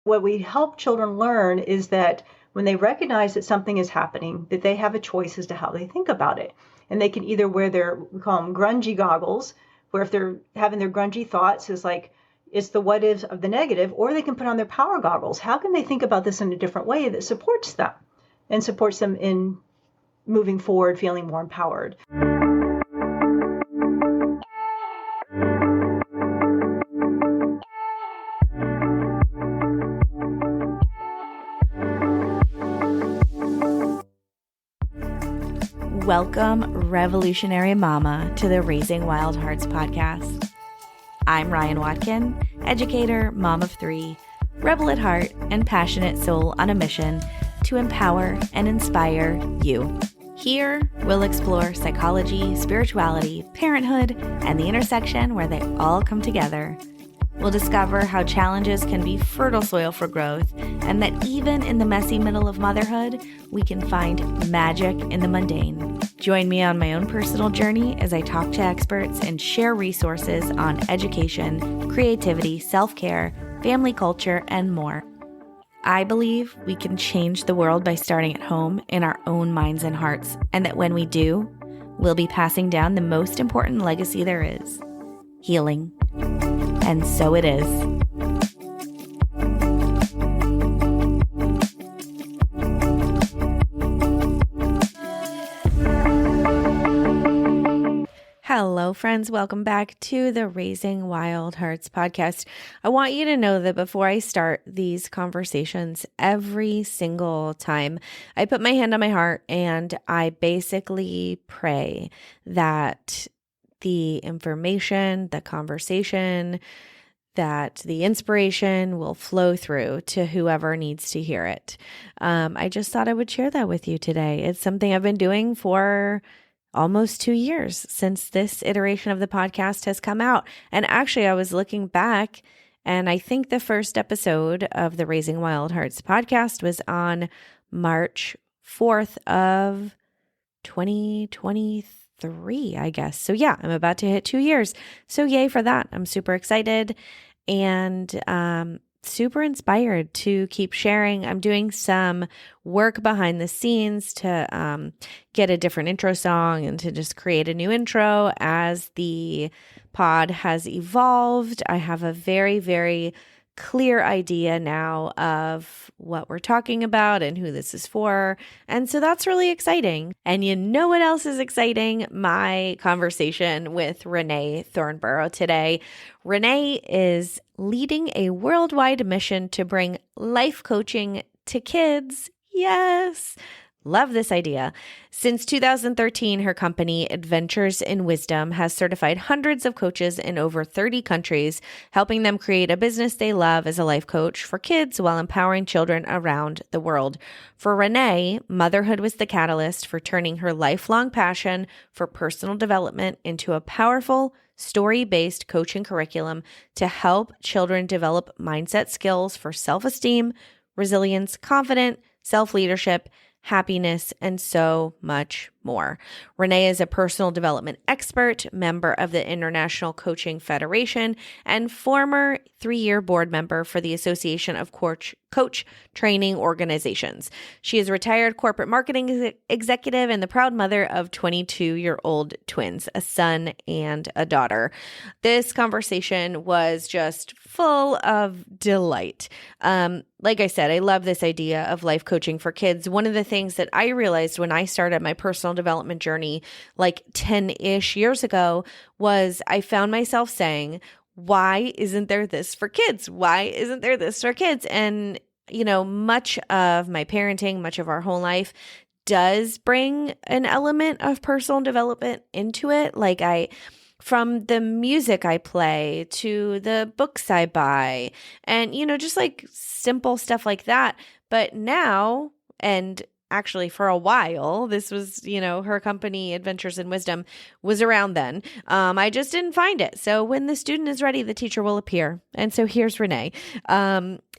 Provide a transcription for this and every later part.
What we help children learn is that when they recognize that something is happening, that they have a choice as to how they think about it. And they can either wear we call them grungy goggles, where if they're having their grungy thoughts is like, it's the what ifs of the negative, or they can put on their power goggles. How can they think about this in a different way that supports them and supports them in moving forward, feeling more empowered? Welcome, Revolutionary Mama, to the Raising Wild Hearts podcast. I'm Ryan Watkin, educator, mom of three, rebel at heart, and passionate soul on a mission to empower and inspire you. Here, we'll explore psychology, spirituality, parenthood, and the intersection where they all come together. We'll discover how challenges can be fertile soil for growth, and that even in the messy middle of motherhood, we can find magic in the mundane. Join me on my own personal journey as I talk to experts and share resources on education, creativity, self-care, family culture, and more. I believe we can change the world by starting at home in our own minds and hearts, and that when we do, we'll be passing down the most important legacy there is: healing. And so it is. Hello, friends. Welcome back to the Raising Wild Hearts podcast. I want you to know that before I start these conversations, every single time I put my hand on my heart and I basically pray that the information, the conversation, that the inspiration will flow through to whoever needs to hear it. I just thought I would share that with you today. It's something I've been doing for almost 2 years since this iteration of the podcast has come out. And actually, I was looking back, and I think the first episode of the Raising Wild Hearts podcast was on March 4th of 2023, I guess. So yeah, I'm about to hit 2 years. So yay for that. I'm super excited and super inspired to keep sharing. I'm doing some work behind the scenes to get a different intro song and to just create a new intro as the pod has evolved. I have a very, very clear idea now of what we're talking about and who this is for. And so that's really exciting. And you know what else is exciting? My conversation with Renaye Thornborrow today. Renaye is leading a worldwide mission to bring life coaching to kids. Yes. Love this idea. Since 2013, her company, Adventures in Wisdom, has certified hundreds of coaches in over 30 countries, helping them create a business they love as a life coach for kids while empowering children around the world. For Renaye, motherhood was the catalyst for turning her lifelong passion for personal development into a powerful, story-based coaching curriculum to help children develop mindset skills for self-esteem, resilience, confidence, self-leadership, happiness, and so much more. Renaye is a personal development expert, member of the International Coaching Federation, and former 3-year board member for the Association of Coach Training Organizations. She is a retired corporate marketing executive and the proud mother of 22-year-old twins, a son and a daughter. This conversation was just full of delight. Like I said, I love this idea of life coaching for kids. One of the things that I realized when I started my personal development journey like 10-ish years ago was I found myself saying, why isn't there this for kids? Why isn't there this for kids? And, you know, much of my parenting, much of our whole life does bring an element of personal development into it. From the music I play to the books I buy and, you know, just like simple stuff like that. But now, and actually for a while. This was, her company, Adventures in Wisdom, was around then. I just didn't find it. So when the student is ready, the teacher will appear. And so here's Renaye.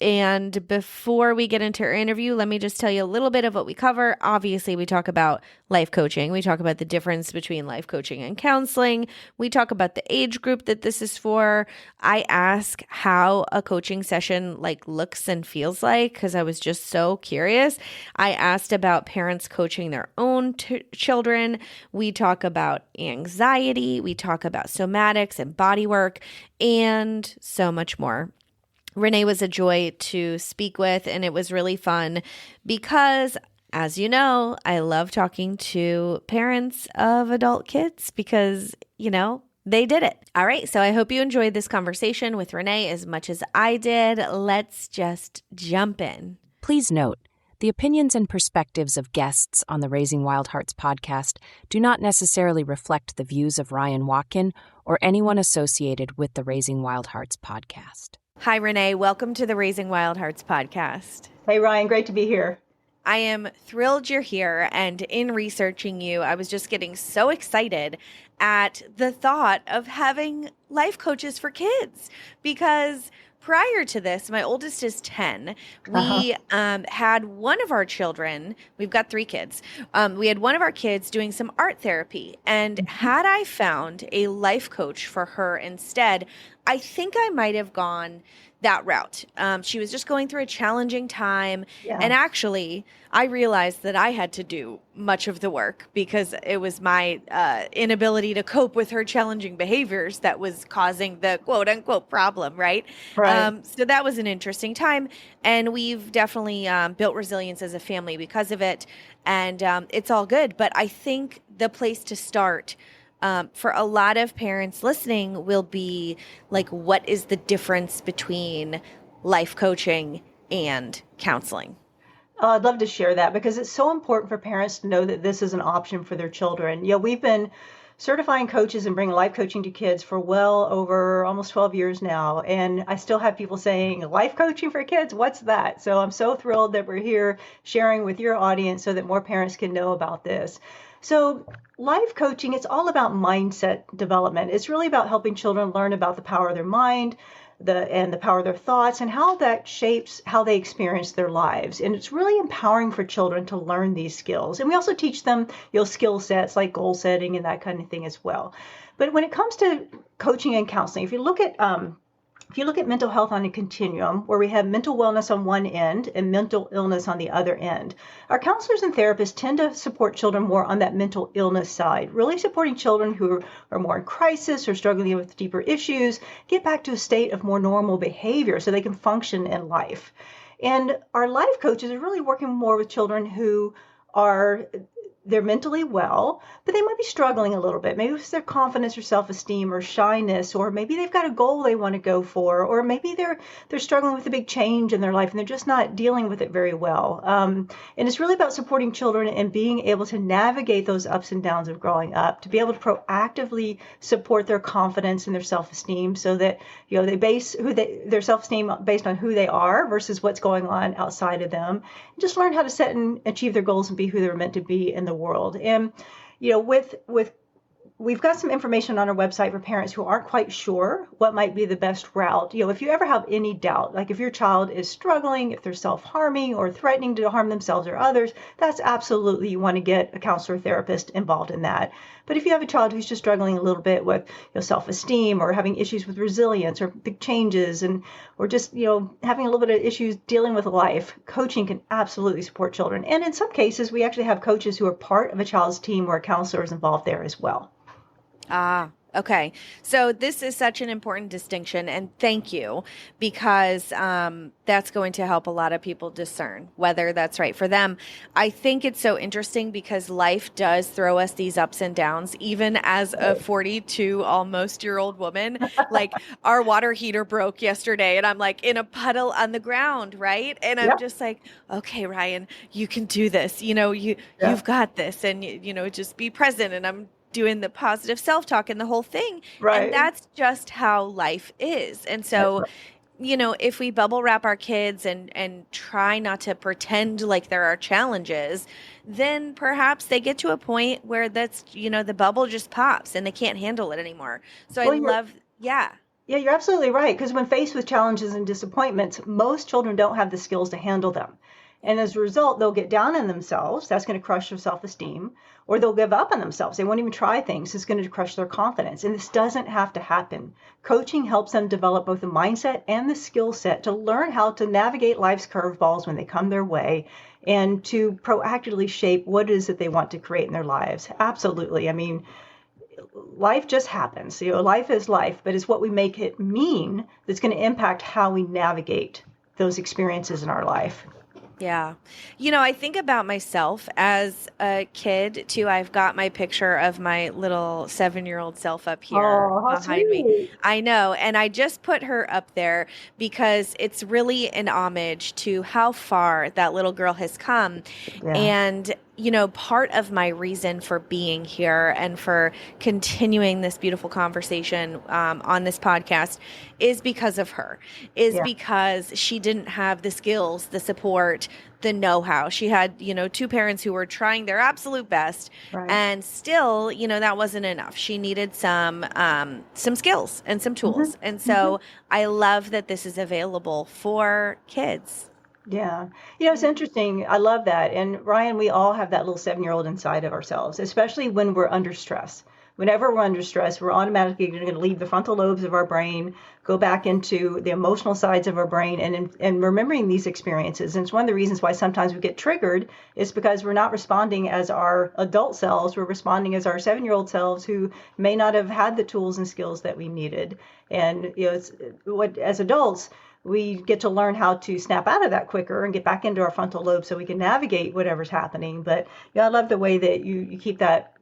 And before we get into our interview, let me just tell you a little bit of what we cover. Obviously, we talk about life coaching. We talk about the difference between life coaching and counseling. We talk about the age group that this is for. I ask how a coaching session looks and feels like, because I was just so curious. I asked about parents coaching their own children. We talk about anxiety. We talk about somatics and body work and so much more. Renaye was a joy to speak with, and it was really fun because, as you know, I love talking to parents of adult kids because, they did it. All right, so I hope you enjoyed this conversation with Renaye as much as I did. Let's just jump in. Please note, the opinions and perspectives of guests on the Raising Wild Hearts podcast do not necessarily reflect the views of Ryan Watkin or anyone associated with the Raising Wild Hearts podcast. Hi, Renaye. Welcome to the Raising Wild Hearts podcast. Hey, Ryan. Great to be here. I am thrilled you're here. And in researching you, I was just getting so excited at the thought of having life coaches for kids because prior to this, my oldest is 10. We had one of our children, we've got 3 kids. We had one of our kids doing some art therapy. And had I found a life coach for her instead, I think I might have gone that route. She was just going through a challenging time. Yeah. And actually, I realized that I had to do much of the work because it was my inability to cope with her challenging behaviors that was causing the quote unquote problem, right? So that was an interesting time. And we've definitely built resilience as a family because of it. And it's all good. But I think the place to start for a lot of parents listening will be what is the difference between life coaching and counseling? I'd love to share that because it's so important for parents to know that this is an option for their children. We've been certifying coaches and bringing life coaching to kids for well over almost 12 years now. And I still have people saying, life coaching for kids, what's that? So I'm so thrilled that we're here sharing with your audience so that more parents can know about this. So life coaching, it's all about mindset development. It's really about helping children learn about the power of their mind, the power of their thoughts, and how that shapes how they experience their lives. And it's really empowering for children to learn these skills. And we also teach them, skill sets like goal setting and that kind of thing as well. But when it comes to coaching and counseling, if you look at mental health on a continuum where we have mental wellness on one end and mental illness on the other end, our counselors and therapists tend to support children more on that mental illness side, really supporting children who are more in crisis or struggling with deeper issues, get back to a state of more normal behavior so they can function in life. And our life coaches are really working more with children who they're mentally well, but they might be struggling a little bit. Maybe it's their confidence or self-esteem or shyness, or maybe they've got a goal they want to go for, or maybe they're struggling with a big change in their life and they're just not dealing with it very well. And it's really about supporting children and being able to navigate those ups and downs of growing up, to be able to proactively support their confidence and their self-esteem so that they base their self-esteem based on who they are versus what's going on outside of them. And just learn how to set and achieve their goals and be who they're meant to be in the world. And we've got some information on our website for parents who aren't quite sure what might be the best route. If you ever have any doubt, like if your child is struggling, if they're self-harming or threatening to harm themselves or others, that's absolutely, you want to get a counselor or therapist involved in that. But if you have a child who's just struggling a little bit with self-esteem or having issues with resilience or big changes or just having a little bit of issues dealing with life, coaching can absolutely support children. And in some cases, we actually have coaches who are part of a child's team where a counselor is involved there as well. Okay. So this is such an important distinction, and thank you, because that's going to help a lot of people discern whether that's right for them. I think it's so interesting because life does throw us these ups and downs, even as a 42 almost year old woman. Like our water heater broke yesterday and I'm like in a puddle on the ground, right? And I'm just like, okay, Ryan, you can do this. You've got this, and just be present. And I'm doing the positive self-talk and the whole thing. Right. And that's just how life is. And so if we bubble wrap our kids and try not to pretend like there are challenges, then perhaps they get to a point where that's, the bubble just pops and they can't handle it anymore. So I Well, you're love, yeah. Yeah, you're absolutely right. Because when faced with challenges and disappointments, most children don't have the skills to handle them. And as a result, they'll get down on themselves. That's going to crush their self-esteem, or they'll give up on themselves. They won't even try things. It's going to crush their confidence. And this doesn't have to happen. Coaching helps them develop both the mindset and the skill set to learn how to navigate life's curveballs when they come their way and to proactively shape what it is that they want to create in their lives. Absolutely. I mean, life just happens. Life is life, but it's what we make it mean that's going to impact how we navigate those experiences in our life. Yeah. I think about myself as a kid too. I've got my picture of my little 7-year-old self up here Oh, how behind me. sweet. I know. And I just put her up there because it's really an homage to how far that little girl has come. Yeah. And part of my reason for being here and for continuing this beautiful conversation on this podcast is because of her, Yeah. because she didn't have the skills, the support, the know-how. She had, 2 parents who were trying their absolute best, Right. and still, that wasn't enough. She needed some skills and some tools. And so I love that this is available for kids. Yeah. It's interesting. I love that. And Ryan, we all have that little 7-year-old inside of ourselves, especially when we're under stress. Whenever we're under stress, we're automatically going to leave the frontal lobes of our brain, go back into the emotional sides of our brain and remembering these experiences. And it's one of the reasons why sometimes we get triggered is because we're not responding as our adult selves. We're responding as our 7-year-old selves who may not have had the tools and skills that we needed. And, as adults, we get to learn how to snap out of that quicker and get back into our frontal lobe so we can navigate whatever's happening. But I love the way that you keep that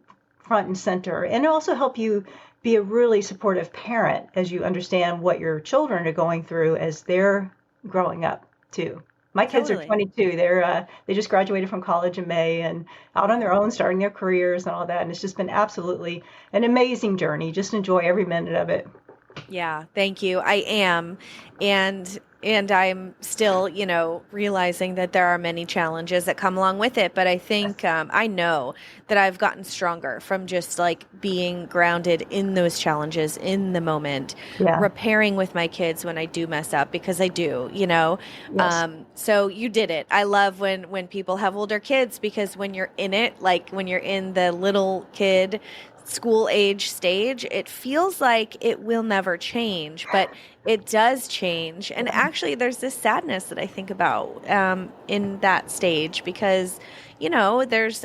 front and center, and also help you be a really supportive parent as you understand what your children are going through as they're growing up too. My kids are Totally. 22. They just graduated from college in May and out on their own, starting their careers and all that. And it's just been absolutely an amazing journey. Just enjoy every minute of it. Yeah, thank you. I am. And I'm still, realizing that there are many challenges that come along with it. But I think I know that I've gotten stronger from just like being grounded in those challenges in the moment, Yeah. repairing with my kids when I do mess up, because I do, Yes. So you did it. I love when people have older kids, because when you're in it, like when you're in the little kid school age stage, it feels like it will never change, but it does change. And actually, there's this sadness that I think about in that stage, because, there's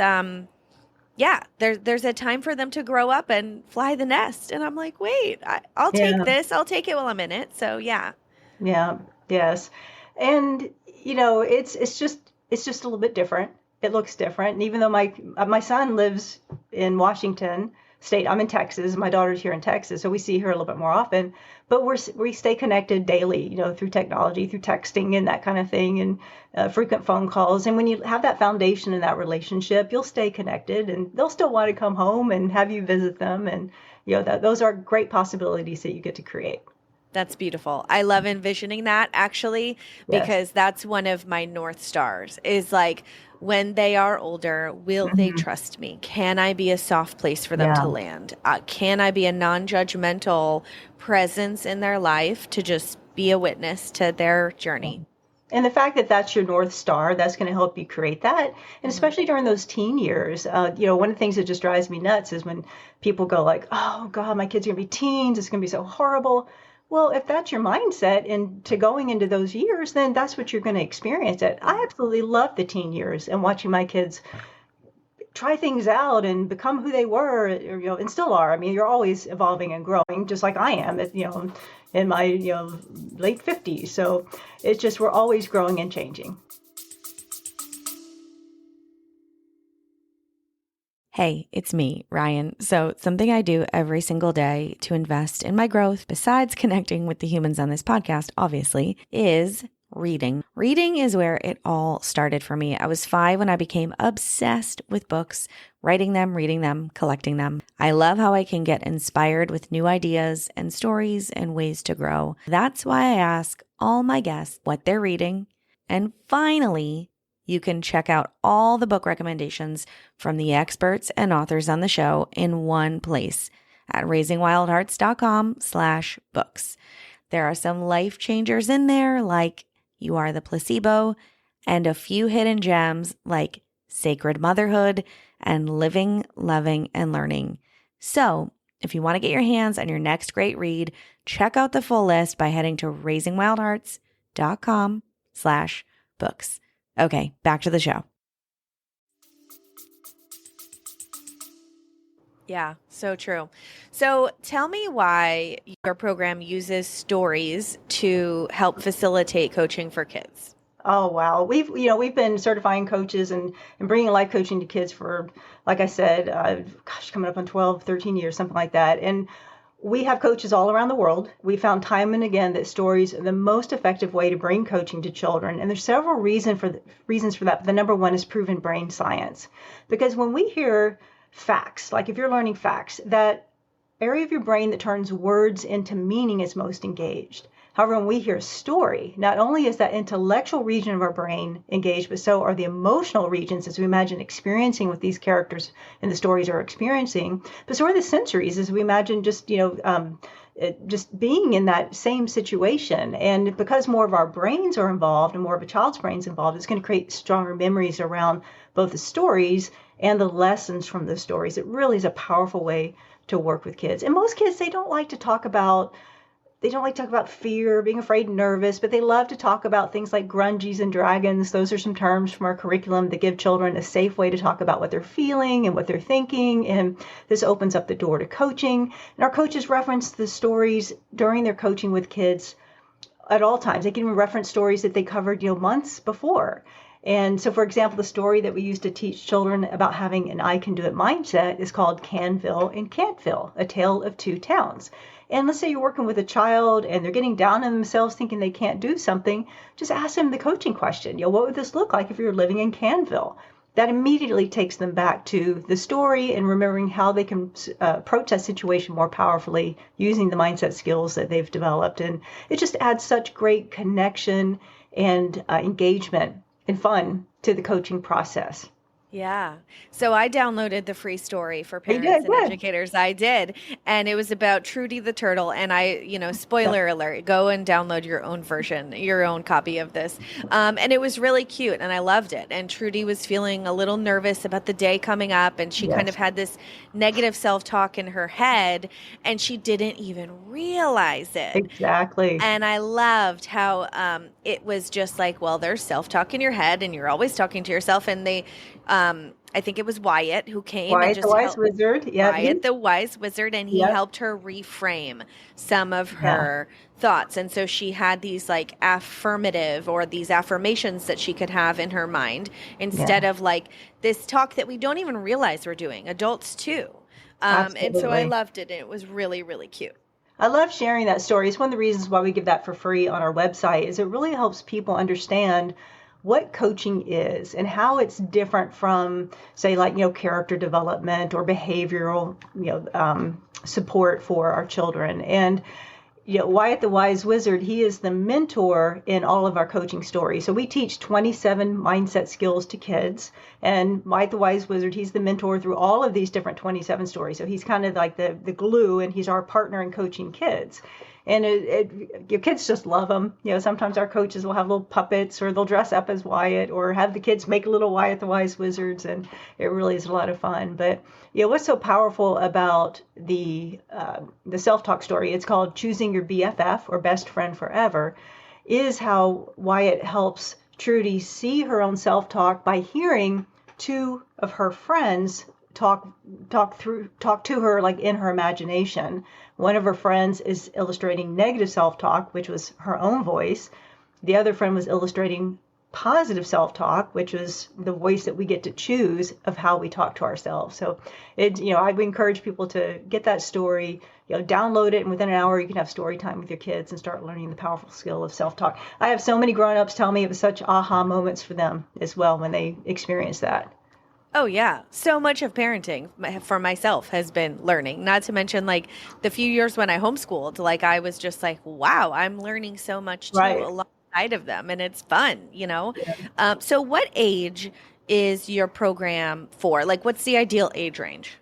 there's a time for them to grow up and fly the nest. And I'm like, wait, I'll take Yeah. this. I'll take it while I'm in it. So yeah. Yeah. Yes. And it's just a little bit different. It looks different. And even though my son lives in Washington State, I'm in Texas. My daughter's here in Texas, so we see her a little bit more often. But we stay connected daily, through technology, through texting and that kind of thing, and frequent phone calls. And when you have that foundation in that relationship, you'll stay connected, and they'll still want to come home and have you visit them. And those are great possibilities that you get to create. That's beautiful. I love envisioning that, actually, Yes. because that's one of my North Stars, is like, when they are older, will they Mhm. trust me? Can I be a soft place for them Yeah. to land? Can I be a non-judgmental presence in their life to just be a witness to their journey? And the fact that that's your North Star, that's going to help you create that. And Mhm. especially during those teen years, one of the things that just drives me nuts is when people go like, oh God, my kids are going to be teens. It's going to be so horrible. Well, if that's your mindset into going into those years, then that's what you're going to experience. I absolutely love the teen years and watching my kids try things out and become who they were, or, and still are. I mean, you're always evolving and growing, just like I am, in my, late 50s. So it's just, we're always growing and changing. Hey, it's me, Ryan. So, something I do every single day to invest in my growth, besides connecting with the humans on this podcast, obviously, is reading. Reading is where it all started for me. I was 5 when I became obsessed with books, writing them, reading them, collecting them. I love how I can get inspired with new ideas and stories and ways to grow. That's why I ask all my guests what they're reading. And finally, you can check out all the book recommendations from the experts and authors on the show in one place at raisingwildhearts.com/books. There are some life changers in there like You Are the Placebo, and a few hidden gems like Sacred Motherhood and Living, Loving, and Learning. So if you want to get your hands on your next great read, check out the full list by heading to raisingwildhearts.com/books. Okay, back to the show. Yeah, so true. So tell me why your program uses stories to help facilitate coaching for kids. Oh, wow. We've been certifying coaches and bringing life coaching to kids for, like I said, coming up on 12, 13 years, something like that. And we have coaches all around the world. We found time and again that stories are the most effective way to bring coaching to children. And there's several reasons for that. But the number one is proven brain science. Because when we hear facts, like if you're learning facts, that area of your brain that turns words into meaning is most engaged. However, when we hear a story, not only is that intellectual region of our brain engaged, but so are the emotional regions as we imagine experiencing what these characters in the stories are experiencing. But so are the sensories as we imagine just being in that same situation. And because more of our brains are involved and more of a child's brain's involved, it's going to create stronger memories around both the stories and the lessons from the stories. It really is a powerful way to work with kids. And most kids, they don't like to talk about fear, being afraid and nervous, but they love to talk about things like grungies and dragons. Those are some terms from our curriculum that give children a safe way to talk about what they're feeling and what they're thinking. And this opens up the door to coaching. And our coaches reference the stories during their coaching with kids at all times. They can even reference stories that they covered, months before. And so, for example, the story that we use to teach children about having an I can do it mindset is called Canville and Can'tville, A Tale of Two Towns. And let's say you're working with a child and they're getting down on themselves thinking they can't do something. Just ask them the coaching question. What would this look like if you were living in Canville? That immediately takes them back to the story and remembering how they can approach that situation more powerfully using the mindset skills that they've developed. And it just adds such great connection and engagement and fun to the coaching process. Yeah. So I downloaded the free story for parents and educators. I did. And it was about Trudy the turtle. And spoiler alert, go and download your own version, your own copy of this. And it was really cute and I loved it. And Trudy was feeling a little nervous about the day coming up. And she kind of had this negative self-talk in her head and she didn't even realize it. Exactly. And I loved how it was just like, well, there's self-talk in your head and you're always talking to yourself. And they... I think it was Wyatt who came. Wyatt the Wise Wizard. Yeah. Wyatt the Wise Wizard. And he helped her reframe some of her thoughts. And so she had these like affirmative or these affirmations that she could have in her mind instead of like this talk that we don't even realize we're doing, adults too. And so I loved it. And it was really, really cute. I love sharing that story. It's one of the reasons why we give that for free on our website is it really helps people understand what coaching is and how it's different from, say, like, character development or behavioral, support for our children. And, Wyatt the Wise Wizard, he is the mentor in all of our coaching stories. So we teach 27 mindset skills to kids. And Wyatt the Wise Wizard, he's the mentor through all of these different 27 stories. So he's kind of like the glue, and he's our partner in coaching kids. And your kids just love them. Sometimes our coaches will have little puppets or they'll dress up as Wyatt or have the kids make little Wyatt the Wise Wizards. And it really is a lot of fun. But what's so powerful about the self-talk story, it's called Choosing Your BFF or Best Friend Forever, is how Wyatt helps Trudy see her own self-talk by hearing two of her friends talk to her like in her imagination. One of her friends is illustrating negative self-talk, which was her own voice. The other friend was illustrating positive self-talk, which was the voice that we get to choose of how we talk to ourselves. So I would encourage people to get that story, download it, and within an hour you can have story time with your kids and start learning the powerful skill of self-talk. I have so many grown-ups tell me it was such aha moments for them as well when they experience that. Oh yeah. So much of parenting for myself has been learning, not to mention like the few years when I homeschooled, like I was just like, wow, I'm learning so much too Right. alongside of them and it's fun, you know? Yeah. So what age is your program for? Like what's the ideal age range?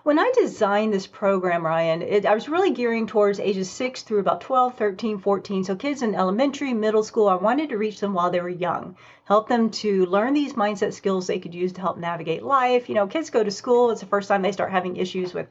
When I designed this program, Ryan, I was really gearing towards ages 6 through about 12, 13, 14. So kids in elementary, middle school, I wanted to reach them while they were young, help them to learn these mindset skills they could use to help navigate life. Kids go to school. It's the first time they start having issues with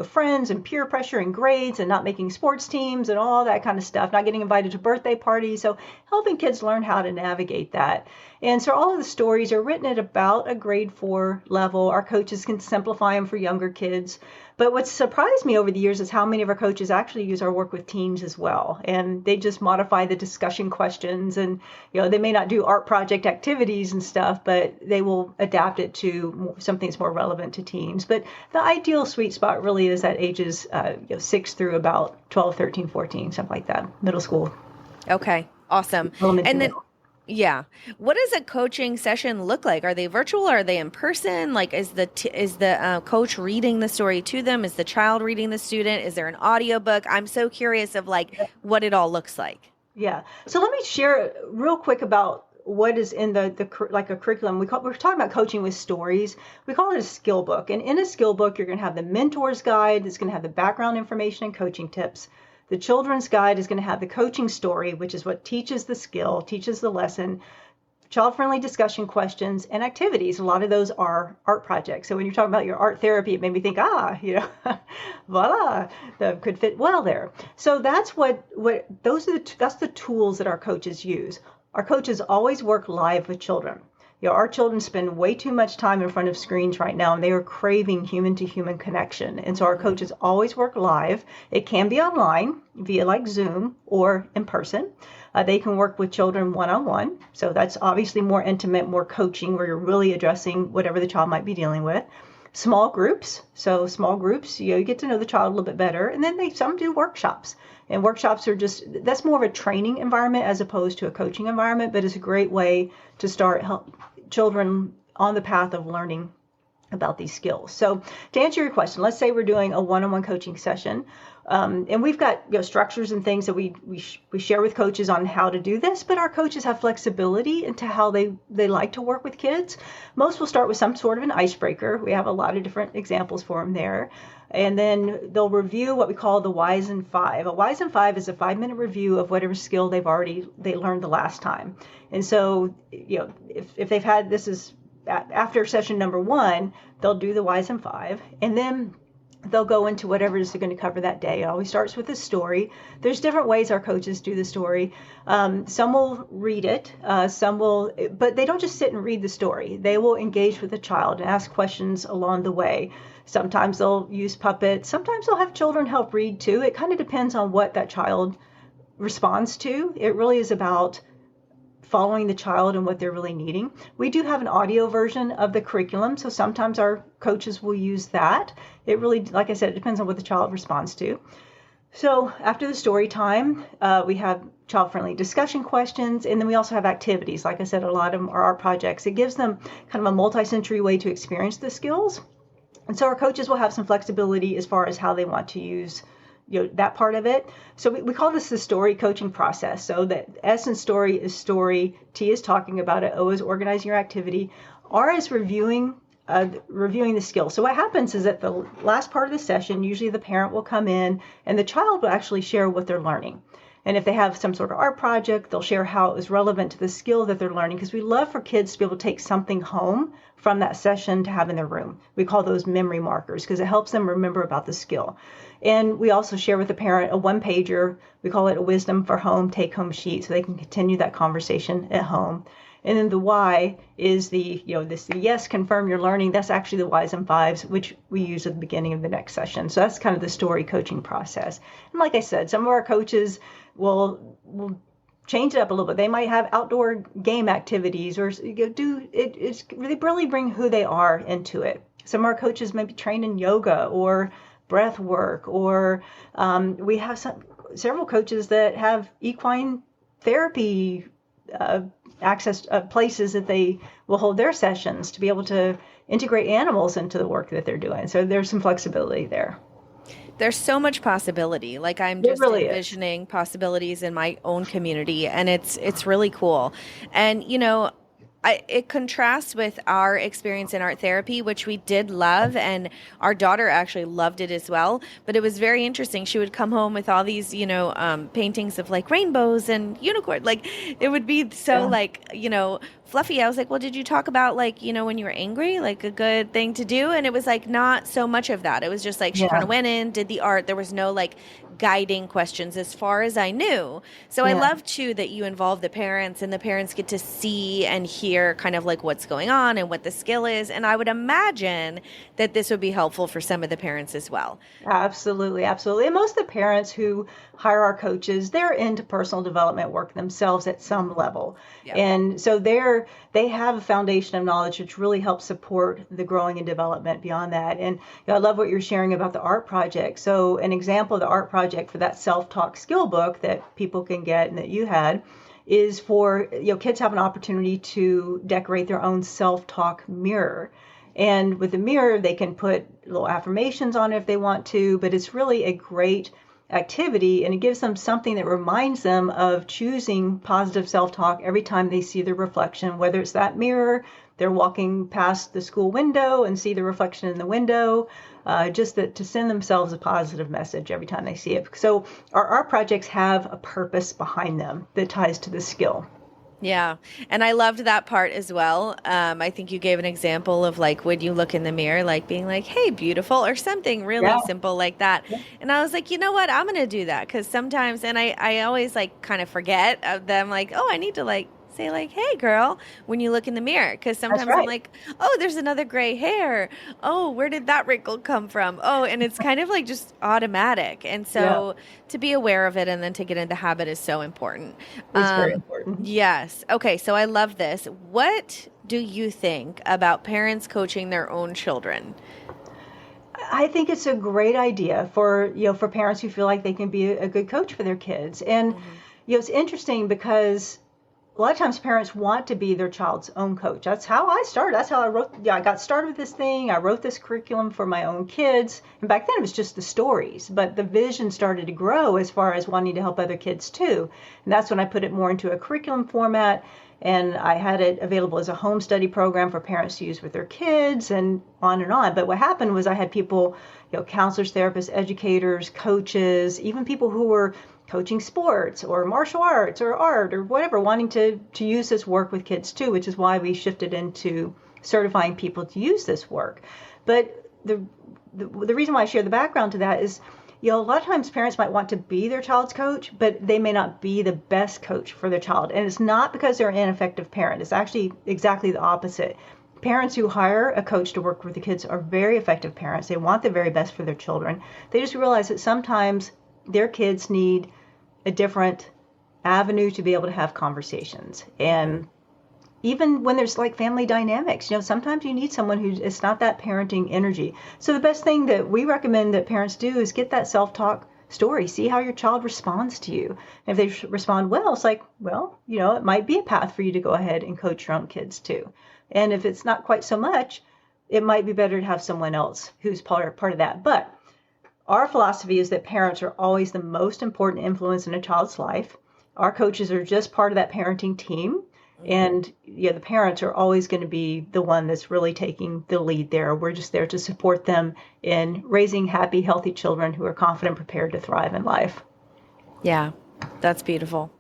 friends and peer pressure and grades and not making sports teams and all that kind of stuff, not getting invited to birthday parties. So helping kids learn how to navigate that. And so all of the stories are written at about a grade 4 level. Our coaches can simplify them for younger kids. But what's surprised me over the years is how many of our coaches actually use our work with teens as well. And they just modify the discussion questions. And, they may not do art project activities and stuff, but they will adapt it to something that's more relevant to teens. But the ideal sweet spot really is at ages 6 through about 12, 13, 14, something like that, middle school. Okay. Awesome. Elementary And then middle. yeah. What does a coaching session look like? Are they virtual? Are they in person? Like, is the coach reading the story to them? Is the child reading the student? Is there an audiobook? I'm so curious of like what it all looks like. Yeah. So let me share real quick about what is in like a curriculum. We're talking about coaching with stories. We call it a skill book. And in a skill book, you're going to have the mentor's guide. It's going to have the background information and coaching tips. The children's guide is going to have the coaching story, which is what teaches the skill, teaches the lesson, child-friendly discussion questions, and activities. A lot of those are art projects. So when you're talking about your art therapy, it made me think, voila, that could fit well there. So that's that's the tools that our coaches use. Our coaches always work live with children. Our children spend way too much time in front of screens right now, and they are craving human-to-human connection. And so our coaches always work live. It can be online via like Zoom or in person. They can work with children one-on-one. So that's obviously more intimate, more coaching, where you're really addressing whatever the child might be dealing with. Small groups. So small groups, you get to know the child a little bit better. And then some do workshops. And workshops are that's more of a training environment as opposed to a coaching environment, but it's a great way to start help children on the path of learning about these skills. So to answer your question, let's say we're doing a one-on-one coaching session, and we've got structures and things that we share with coaches on how to do this, but our coaches have flexibility into how they like to work with kids. Most will start with some sort of an icebreaker. We have a lot of different examples for them there. And then they'll review what we call the Whys in 5. A Whys in 5 is a 5-minute review of whatever skill they learned the last time. And so, if they've had, this is after session number 1, they'll do the Whys in 5, and then they'll go into whatever it is they're going to cover that day. It always starts with a story. There's different ways our coaches do the story. Some will read it, but they don't just sit and read the story. They will engage with the child and ask questions along the way. Sometimes they'll use puppets. Sometimes they'll have children help read too. It kind of depends on what that child responds to. It really is about following the child and what they're really needing. We do have an audio version of the curriculum, so sometimes our coaches will use that. It really, like I said, it depends on what the child responds to. So after the story time, we have child-friendly discussion questions, and then we also have activities. Like I said, a lot of them are art projects. It gives them kind of a multi-sensory way to experience the skills. And so our coaches will have some flexibility as far as how they want to use that part of it. So we call this the story coaching process. So the S in story is story, T is talking about it, O is organizing your activity, R is reviewing the skills. So what happens is at the last part of the session, usually the parent will come in and the child will actually share what they're learning. And if they have some sort of art project, they'll share how it was relevant to the skill that they're learning, because we love for kids to be able to take something home from that session to have in their room. We call those memory markers because it helps them remember about the skill. And we also share with the parent a one-pager. We call it a wisdom for home take-home sheet, so they can continue that conversation at home. And then the Y is the yes, confirm your learning. That's actually the Whys and 5s, which we use at the beginning of the next session. So that's kind of the story coaching process. And like I said, some of our coaches will change it up a little bit. They might have outdoor game activities or do it. It's really bring who they are into it. Some of our coaches may be trained in yoga or breath work, or we have several coaches that have equine therapy access places that they will hold their sessions to be able to integrate animals into the work that they're doing. So there's some flexibility there. There's so much possibility. Like I'm There just really is. envisioning possibilities in my own community, and it's really cool. And it contrasts with our experience in art therapy, which we did love, and our daughter actually loved it as well. But it was very interesting. She would come home with all these, paintings of like rainbows and unicorn. Like it would be so fluffy. I was like, well, did you talk about like, when you were angry, like a good thing to do? And it was like not so much of that. It was just like she kind of went in, did the art. There was no like guiding questions as far as I knew. So I love too that you involve the parents, and the parents get to see and hear kind of like what's going on and what the skill is. And I would imagine that this would be helpful for some of the parents as well. Absolutely, absolutely. And most of the parents who hire our coaches, they're into personal development work themselves at some level. Yeah. And so they have a foundation of knowledge which really helps support the growing and development beyond that. And I love what you're sharing about the art project. So an example of the art project for that self-talk skill book that people can get and that you had is for kids have an opportunity to decorate their own self-talk mirror. And with the mirror, they can put little affirmations on it if they want to, but it's really a great activity, and it gives them something that reminds them of choosing positive self-talk every time they see the reflection, whether it's that mirror, they're walking past the school window and see the reflection in the window, just to send themselves a positive message every time they see it. So our art projects have a purpose behind them that ties to the skill. Yeah. And I loved that part as well. I think you gave an example of like, when you look in the mirror, like being like, hey, beautiful, or something really simple like that. Yeah. And I was like, you know what, I'm going to do that. Cause sometimes, and I always like kind of forget of them, like, oh, I need to like say like, hey girl, when you look in the mirror. Cause sometimes I'm like, oh, there's another gray hair. Oh, where did that wrinkle come from? Oh, and it's kind of like just automatic. And so to be aware of it and then to get into the habit is so important. It's very important. Yes. Okay. So I love this. What do you think about parents coaching their own children? I think it's a great idea for parents who feel like they can be a good coach for their kids. And, it's interesting because a lot of times parents want to be their child's own coach. That's how I started. That's how I got started with this thing. I wrote this curriculum for my own kids. And back then it was just the stories, but the vision started to grow as far as wanting to help other kids too. And that's when I put it more into a curriculum format, and I had it available as a home study program for parents to use with their kids and on and on. But what happened was I had people, counselors, therapists, educators, coaches, even people who were coaching sports or martial arts or art or whatever, wanting to use this work with kids too, which is why we shifted into certifying people to use this work. But the reason why I share the background to that is, a lot of times parents might want to be their child's coach, but they may not be the best coach for their child. And it's not because they're an ineffective parent. It's actually exactly the opposite. Parents who hire a coach to work with the kids are very effective parents. They want the very best for their children. They just realize that sometimes their kids need a different avenue to be able to have conversations. And even when there's like family dynamics, sometimes you need someone it's not that parenting energy. So the best thing that we recommend that parents do is get that self-talk story. See how your child responds to you. And if they respond well, it's like, well, it might be a path for you to go ahead and coach your own kids too. And if it's not quite so much, it might be better to have someone else who's part of that. But our philosophy is that parents are always the most important influence in a child's life. Our coaches are just part of that parenting team. And the parents are always going to be the one that's really taking the lead there. We're just there to support them in raising happy, healthy children who are confident, prepared to thrive in life. Yeah, that's beautiful.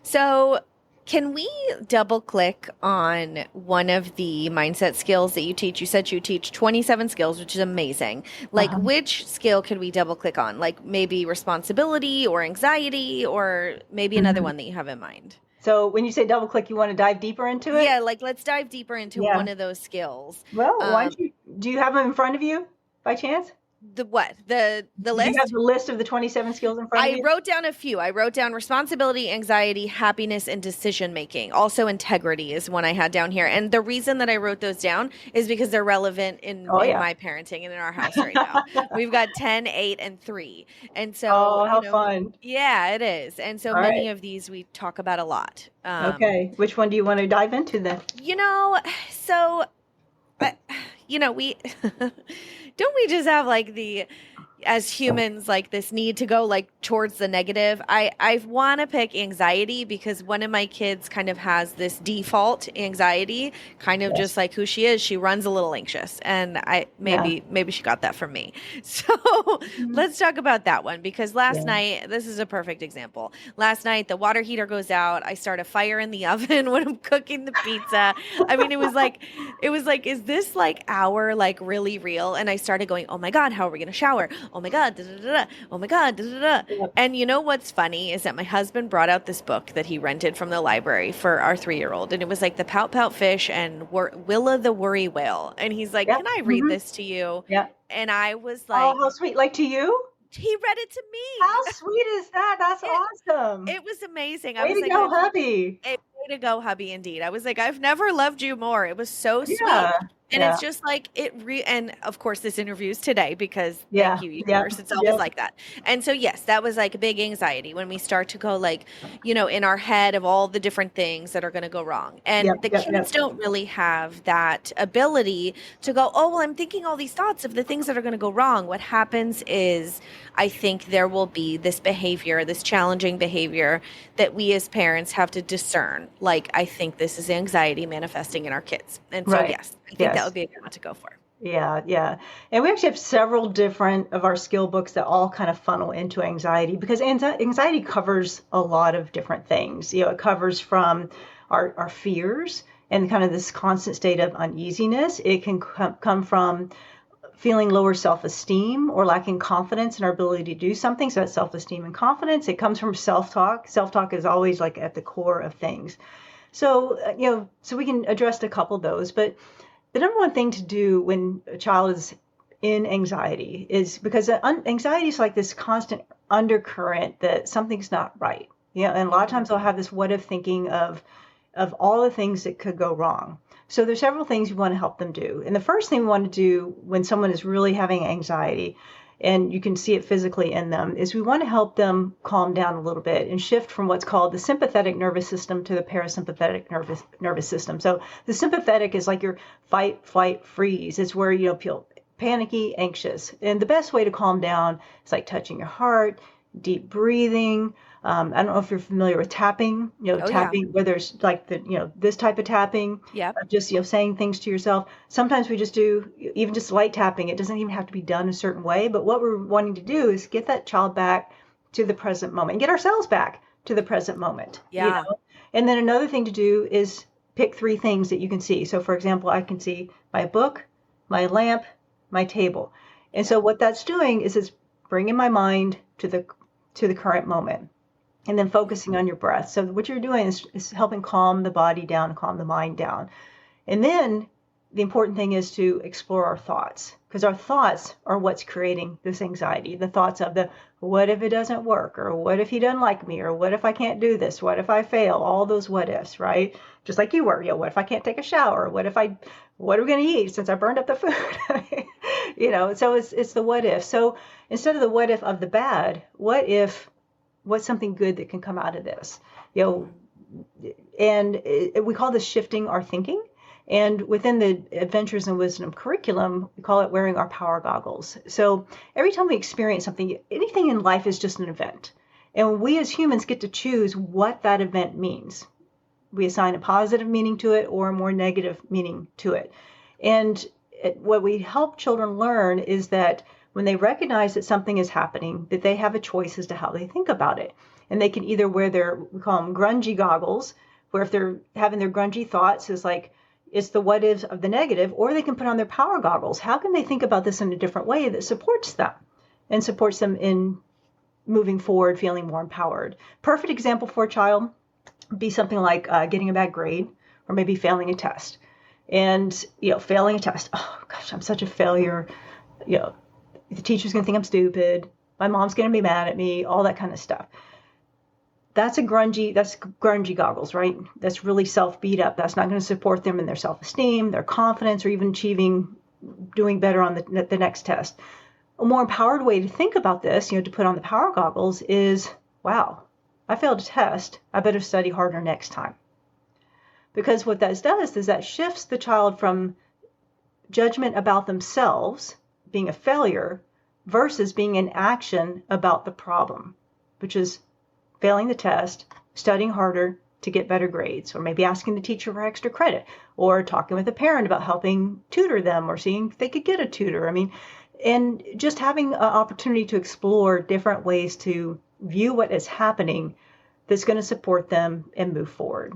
So can we double click on one of the mindset skills that you teach? You said you teach 27 skills, which is amazing. Like which skill can we double click on? Like maybe responsibility or anxiety, or maybe another one that you have in mind? So when you say double click, you want to dive deeper into it? Yeah, like let's dive deeper into one of those skills. Well, do you have them in front of you by chance? The what? The Do you have list? the list of the 27 skills in front of I you? wrote down a few. I wrote down responsibility, anxiety, happiness, and decision making. Also, integrity is one I had down here. And the reason that I wrote those down is because they're relevant Oh, in yeah. my parenting and in our house right now. We've got 10, 8, and 3. And so, Oh, how fun. yeah, it is. And so All many right. of these we talk about a lot. Okay. Which one do you want to dive into then? So, we don't we just have like as humans, like this need to go like towards the negative. I want to pick anxiety because one of my kids kind of has this default anxiety, kind of Yes. just like who she is. She runs a little anxious, and Yeah. maybe she got that from me. So Mhm. let's talk about that one because last Yeah. night, this is a perfect example. Last night the water heater goes out. I start a fire in the oven when I'm cooking the pizza. I mean, it was like, is this like our like really real? And I started going, oh my God, how are we going to shower? Oh my God, da, da, da, da. Oh my God, da, da, da. Yep. And you know what's funny is that my husband brought out this book that he rented from the library for our 3-year-old. And it was like the Pout Pout Fish and Willa the Worry Whale. And he's like, Yeah. can I read Hmm. this to you? Yeah. And I was Oh, like, how sweet. Like to you? he read it to How me. sweet is that? That's It, awesome. it was amazing. I Way was to like, go, hubby. way to go, hubby, indeed. I was like, I've never loved you more. It was so sweet. Yeah. And Yeah. it's just like and of course this interview is today because Yeah. thank you, Yeah. universe. It's always Yeah. like that. And so yes, that was like a big anxiety when we start to go like, in our head of all the different things that are going to go wrong. Yeah. And the Yeah. Yeah. kids don't really have that ability to go, oh, well, I'm thinking all these thoughts of the things that are going to go wrong. What happens is I think there will be this behavior, this challenging behavior that we as parents have to discern. Like, I think this is anxiety manifesting in our kids. And so, Right. yes, I think that Yes. would be a good one to go for. Yeah, yeah. And we actually have several different of our skill books that all kind of funnel into anxiety because anxiety covers a lot of different things. It covers from our fears and kind of this constant state of uneasiness. It can come from feeling lower self-esteem or lacking confidence in our ability to do something. So that's self-esteem and confidence. It comes from self-talk. Self-talk is always like at the core of things. So, so we can address a couple of those, but the number one thing to do when a child is in anxiety is because anxiety is like this constant undercurrent that something's not right. And a lot of times they'll have this what if thinking of all the things that could go wrong. So there's several things we want to help them do. And the first thing we want to do when someone is really having anxiety, and you can see it physically in them, is we want to help them calm down a little bit and shift from what's called the sympathetic nervous system to the parasympathetic nervous system. So the sympathetic is like your fight, flight, freeze. It's where you feel panicky, anxious. And the best way to calm down is like touching your heart, deep breathing. I don't know if you're familiar with tapping, tapping, whether it's like this type of tapping, Yep. just, saying things to yourself. Sometimes we just do even just light tapping. It doesn't even have to be done a certain way. But what we're wanting to do is get that child back to the present moment and get ourselves back to the present moment. Yeah. And then another thing to do is pick 3 things that you can see. So for example, I can see my book, my lamp, my table. And so what that's doing is it's bringing my mind to the current moment. And then focusing on your breath. So what you're doing is helping calm the body down, calm the mind down. And then the important thing is to explore our thoughts, because our thoughts are what's creating this anxiety. The thoughts of the what if it doesn't work, or what if he doesn't like me, or what if I can't do this, what if I fail, all those what ifs, right? Just like you were, what if I can't take a shower, what are we going to eat since I burned up the food? So it's the what if. So instead of the what if of the bad, what's something good that can come out of this? And we call this shifting our thinking. And within the Adventures in Wisdom curriculum, we call it wearing our power goggles. So every time we experience something, anything in life is just an event. And we as humans get to choose what that event means. We assign a positive meaning to it or a more negative meaning to it. And what we help children learn is that when they recognize that something is happening, that they have a choice as to how they think about it. And they can either wear we call them grungy goggles, where if they're having their grungy thoughts, it's the what ifs of the negative, or they can put on their power goggles. How can they think about this in a different way that supports them and supports them in moving forward, feeling more empowered? Perfect example for a child would be something like getting a bad grade or maybe failing a test. And, failing a test, oh gosh, I'm such a failure. The teacher's going to think I'm stupid. My mom's going to be mad at me, all that kind of stuff. That's grungy goggles, right? That's really self-beat up. That's not going to support them in their self-esteem, their confidence, or even doing better on the next test. A more empowered way to think about this, to put on the power goggles is, wow, I failed a test. I better study harder next time. Because what that does is that shifts the child from judgment about themselves being a failure versus being in action about the problem, which is failing the test, studying harder to get better grades, or maybe asking the teacher for extra credit, or talking with a parent about helping tutor them, or seeing if they could get a tutor. And just having an opportunity to explore different ways to view what is happening that's going to support them and move forward.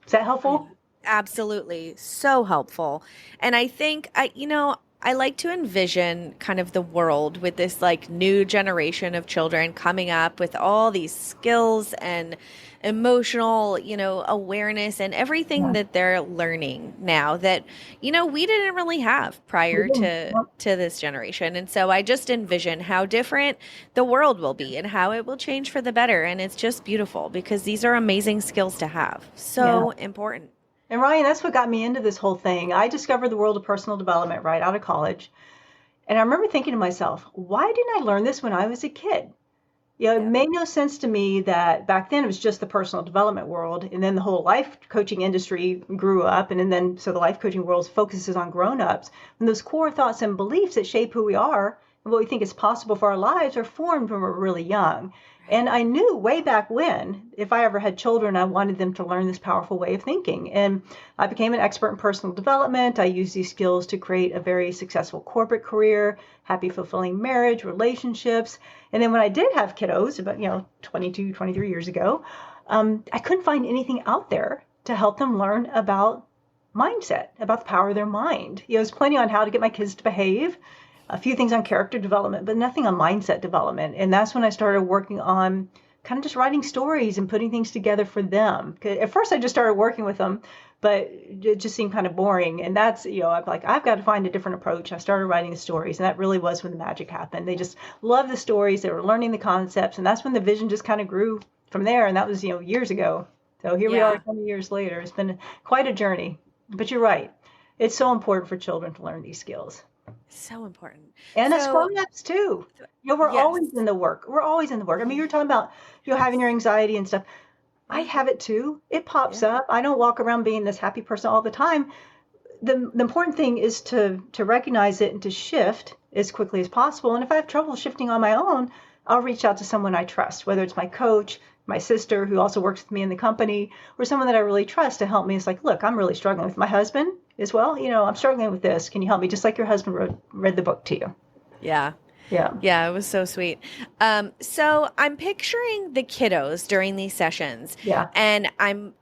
Is that helpful? Absolutely. So helpful. And I think I like to envision kind of the world with this like new generation of children coming up with all these skills and emotional, awareness and everything that they're learning now that, we didn't really have prior to this generation. And so I just envision how different the world will be and how it will change for the better. And it's just beautiful because these are amazing skills to have. So important. And Ryan, that's what got me into this whole thing. I discovered the world of personal development right out of college. And I remember thinking to myself, why didn't I learn this when I was a kid? It made no sense to me that back then it was just the personal development world. And then the whole life coaching industry grew up. And so the life coaching world focuses on grown-ups. And those core thoughts and beliefs that shape who we are and what we think is possible for our lives are formed when we're really young. And I knew way back when, if I ever had children, I wanted them to learn this powerful way of thinking. And I became an expert in personal development. I used these skills to create a very successful corporate career, happy, fulfilling marriage, relationships. And then when I did have kiddos, about 22, 23 years ago, I couldn't find anything out there to help them learn about mindset, about the power of their mind. There's plenty on how to get my kids to behave, a few things on character development, but nothing on mindset development. And that's when I started working on kind of just writing stories and putting things together for them. At first, I just started working with them, but it just seemed kind of boring. And that's, I'm like, I've got to find a different approach. I started writing the stories, and that really was when the magic happened. They just loved the stories. They were learning the concepts, and that's when the vision just kind of grew from there. And that was, years ago. So here we are 20 years later. It's been quite a journey. But you're right. It's so important for children to learn these skills. So important. And as grown-ups too. We're always in the work. We're always in the work. You're talking about having your anxiety and stuff. I have it too. It pops up. I don't walk around being this happy person all the time. The important thing is to recognize it and to shift as quickly as possible. And if I have trouble shifting on my own, I'll reach out to someone I trust, whether it's my coach, my sister who also works with me in the company, or someone that I really trust to help me. It's like, look, I'm really struggling with my husband as well. I'm struggling with this. Can you help me? Just like your husband read the book to you. Yeah. Yeah. Yeah, it was so sweet. So I'm picturing the kiddos during these sessions. Yeah. And I'm,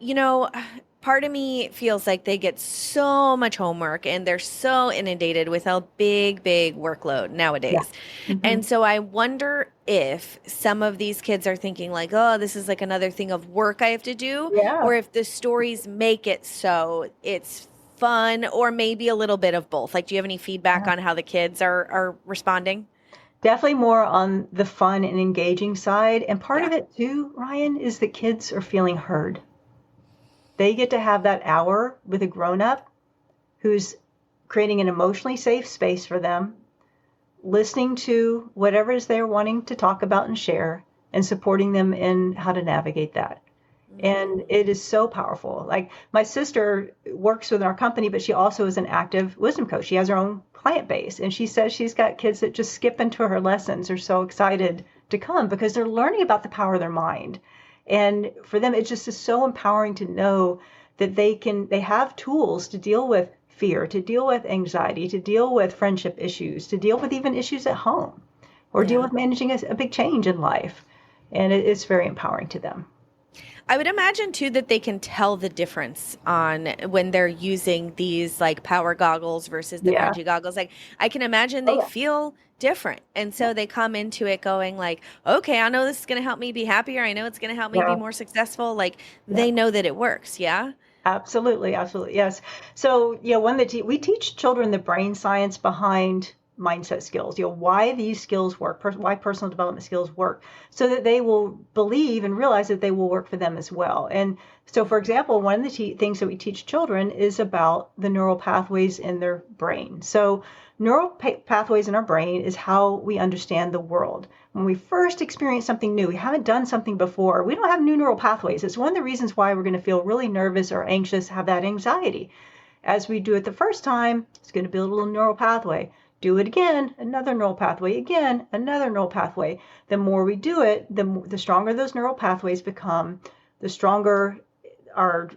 part of me feels like they get so much homework and they're so inundated with a big, big workload nowadays. Yeah. Mm-hmm. And so I wonder if some of these kids are thinking like, oh, this is like another thing of work I have to do. Yeah. Or if the stories make it so it's fun, or maybe a little bit of both. Like, do you have any feedback on how the kids are responding? Definitely more on the fun and engaging side. And part of it too, Ryan, is the kids are feeling heard. They get to have that hour with a grown-up who's creating an emotionally safe space for them, listening to whatever it is they're wanting to talk about and share, and supporting them in how to navigate that. And it is so powerful. Like, my sister works within our company, but she also is an active wisdom coach. She has her own client base. And she says she's got kids that just skip into her lessons. They're so excited to come because they're learning about the power of their mind. And for them, it just is so empowering to know that they have tools to deal with fear, to deal with anxiety, to deal with friendship issues, to deal with even issues at home, or deal with managing a big change in life. And it's very empowering to them. I would imagine too that they can tell the difference on when they're using these like power goggles versus the grungy goggles. Like, I can imagine they feel different. And so they come into it going like, okay, I know this is going to help me be happier. I know it's going to help me be more successful. Like, they know that it works. Yeah. Absolutely. Absolutely. Yes. So, we teach children the brain science behind mindset skills, why these skills work, why personal development skills work, so that they will believe and realize that they will work for them as well. And so, for example, one of the things that we teach children is about the neural pathways in their brain. So neural pathways in our brain is how we understand the world. When we first experience something new, we haven't done something before, we don't have new neural pathways. It's one of the reasons why we're going to feel really nervous or anxious, have that anxiety. As we do it the first time, it's going to build a little neural pathway. Do it again, another neural pathway, again, another neural pathway. The more we do it, the stronger those neural pathways become, the stronger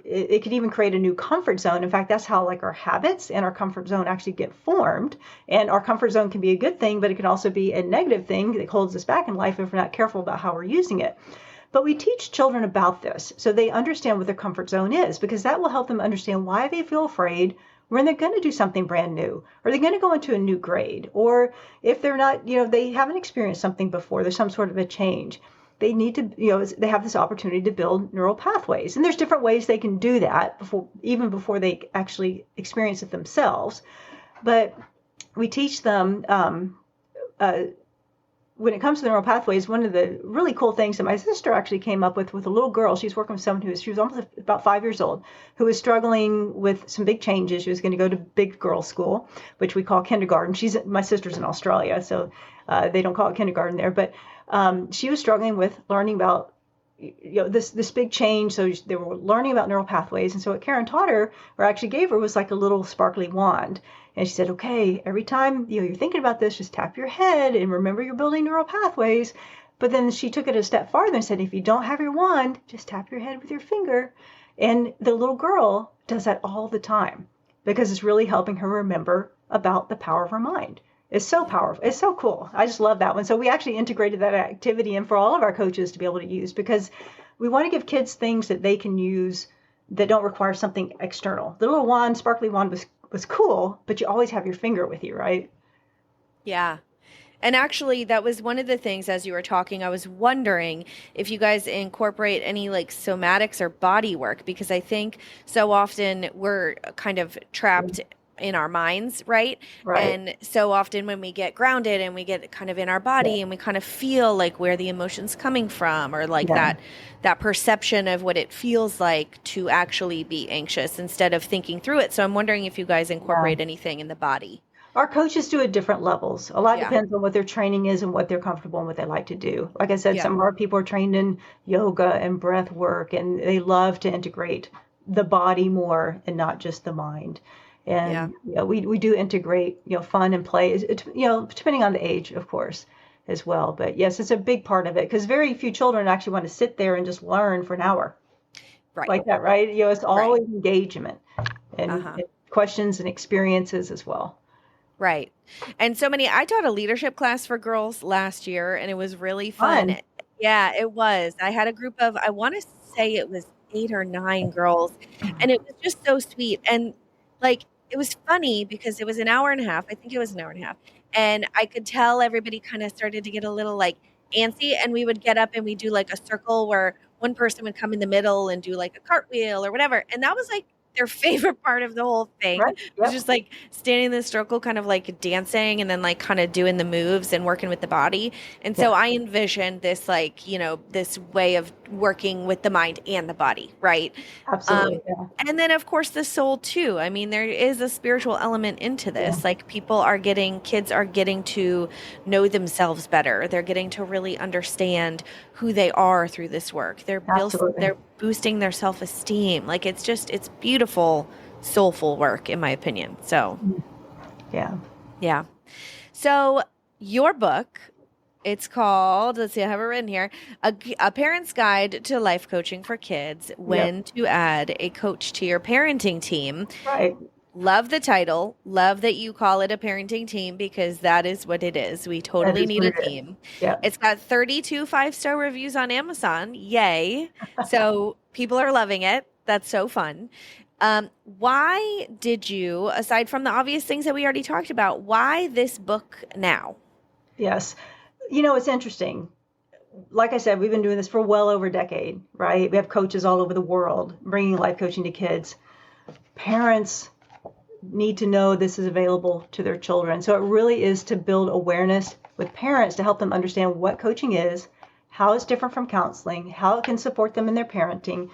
it can even create a new comfort zone. In fact, that's how like our habits and our comfort zone actually get formed. And our comfort zone can be a good thing, but it can also be a negative thing that holds us back in life if we're not careful about how we're using it. But we teach children about this so they understand what their comfort zone is, because that will help them understand why they feel afraid when they're going to do something brand new, or they're going to go into a new grade, or if they're not, they haven't experienced something before, there's some sort of a change. They need to, they have this opportunity to build neural pathways. And there's different ways they can do that even before they actually experience it themselves. But we teach them, when it comes to the neural pathways, one of the really cool things that my sister actually came up with a little girl. She's working with someone she was almost about 5 years old, who was struggling with some big changes. She was going to go to big girls school, which we call kindergarten. My sister's in Australia, so they don't call it kindergarten there. But she was struggling with learning about this big change. So they were learning about neural pathways. And so what Karen taught her, or actually gave her, was like a little sparkly wand. And she said, okay, every time you're thinking about this, just tap your head and remember you're building neural pathways. But then she took it a step farther and said, if you don't have your wand, just tap your head with your finger. And the little girl does that all the time because it's really helping her remember about the power of her mind. It's so powerful. It's so cool. I just love that one. So we actually integrated that activity in for all of our coaches to be able to use, because we want to give kids things that they can use that don't require something external. The little wand, sparkly wand was cool, but you always have your finger with you, right? Yeah. And actually, that was one of the things as you were talking, I was wondering if you guys incorporate any like somatics or body work, because I think so often we're kind of trapped in our minds, right? And so often when we get grounded and we get kind of in our body and we kind of feel like where the emotion's coming from, or like that perception of what it feels like to actually be anxious instead of thinking through it. So I'm wondering if you guys incorporate anything in the body. Our coaches do it different levels. A lot depends on what their training is and what they're comfortable and what they like to do. Like I said, some of our people are trained in yoga and breath work, and they love to integrate the body more and not just the mind. And we do integrate, fun and play, depending on the age, of course, as well. But yes, it's a big part of it, because very few children actually want to sit there and just learn for an hour. Right. Like that, right? It's always engagement and questions and experiences as well. Right. And I taught a leadership class for girls last year, and it was really fun. Yeah, it was. I had a group of, I want to say it was 8 or 9 girls, and it was just so sweet. And like, it was funny because it was an hour and a half. I think it was an hour and a half. And I could tell everybody kind of started to get a little like antsy, and we would get up and we do like a circle where one person would come in the middle and do like a cartwheel or whatever. And that was like their favorite part of the whole thing. Right. Yep. It was just like standing in the circle, kind of like dancing and then like kind of doing the moves and working with the body. And so I envisioned this like, this way of working with the mind and the body, right? Absolutely. And then of course the soul too. I mean, there is a spiritual element into this. Like kids are getting to know themselves better. They're getting to really understand who they are through this work. They're boosting their self-esteem. Like it's beautiful, soulful work, in my opinion. So, yeah. So your book, it's called, let's see, I have it written here, A Parent's Guide to Life Coaching for Kids, When to Add a Coach to Your Parenting Team. Right. Love the title. Love that you call it a parenting team, because that is what it is. We totally need a team. Yeah. It's got 32 5-star reviews on Amazon. Yay. So people are loving it. That's so fun. Why did you, aside from the obvious things that we already talked about, why this book now? Yes. It's interesting. Like I said, we've been doing this for well over a decade, right? We have coaches all over the world bringing life coaching to kids. Parents need to know this is available to their children. So it really is to build awareness with parents to help them understand what coaching is, how it's different from counseling, how it can support them in their parenting.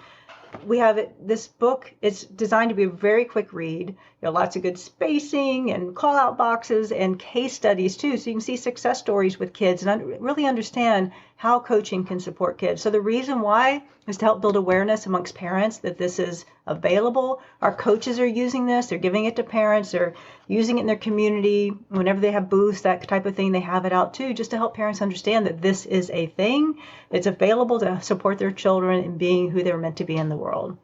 We have this book. It's designed to be a very quick read. Lots of good spacing and call out boxes and case studies too. So you can see success stories with kids and really understand how coaching can support kids. So the reason why is to help build awareness amongst parents that this is available. Our coaches are using this. They're giving it to parents. They're using it in their community. Whenever they have booths, that type of thing, they have it out too, just to help parents understand that this is a thing. It's available to support their children in being who they're meant to be in the world.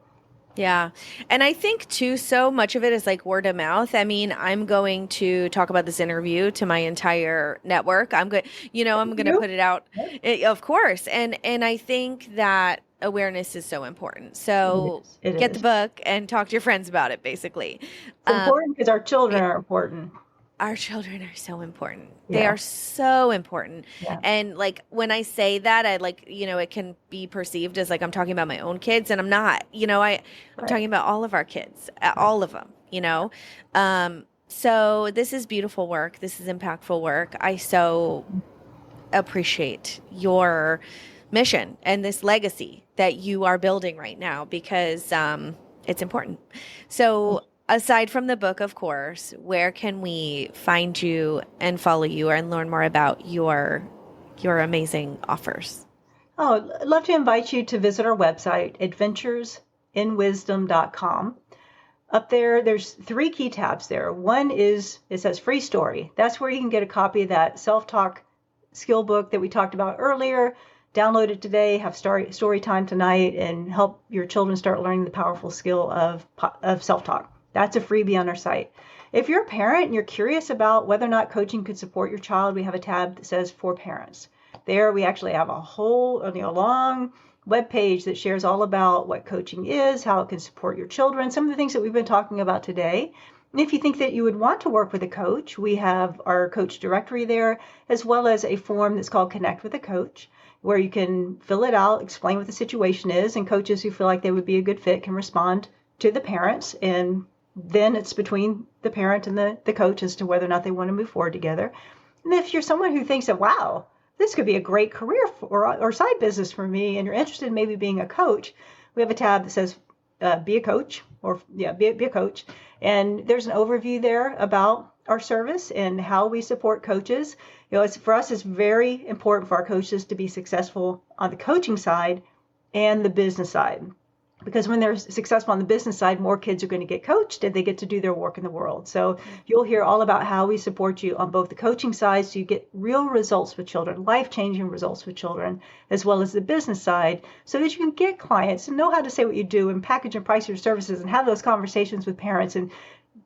Yeah. And I think too, so much of it is like word of mouth. I mean, I'm going to talk about this interview to my entire network. I'm going to put it out, of course. And I think that awareness is so important. So get the book and talk to your friends about it, basically. It's important because our children are important. Our children are so important. Yeah. They are so important. Yeah. And like when I say that, I it can be perceived as like I'm talking about my own kids, and I'm not. I'm talking about all of our kids, all of them, So this is beautiful work. This is impactful work. I so appreciate your mission and this legacy that you are building right now because it's important. So aside from the book, of course, where can we find you and follow you and learn more about your amazing offers? Oh, I'd love to invite you to visit our website, adventuresinwisdom.com. Up there, there's 3 key tabs there. One is, it says free story. That's where you can get a copy of that self-talk skill book that we talked about earlier. Download it today, have story time tonight, and help your children start learning the powerful skill of self-talk. That's a freebie on our site. If you're a parent and you're curious about whether or not coaching could support your child, we have a tab that says for parents. There we actually have a whole long web page that shares all about what coaching is, how it can support your children, some of the things that we've been talking about today. And if you think that you would want to work with a coach, we have our coach directory there, as well as a form that's called Connect with a Coach, where you can fill it out, explain what the situation is, and coaches who feel like they would be a good fit can respond to the parents, and then it's between the parent and the coach as to whether or not they want to move forward together. And if you're someone who thinks that, wow, this could be a great career or side business for me, and you're interested in maybe being a coach, we have a tab that says be a coach, be a coach. And there's an overview there about our service and how we support coaches. For us, it's very important for our coaches to be successful on the coaching side and the business side. Because when they're successful on the business side, more kids are going to get coached and they get to do their work in the world. So you'll hear all about how we support you on both the coaching side, so you get real results with children, life-changing results with children, as well as the business side, so that you can get clients and know how to say what you do and package and price your services and have those conversations with parents and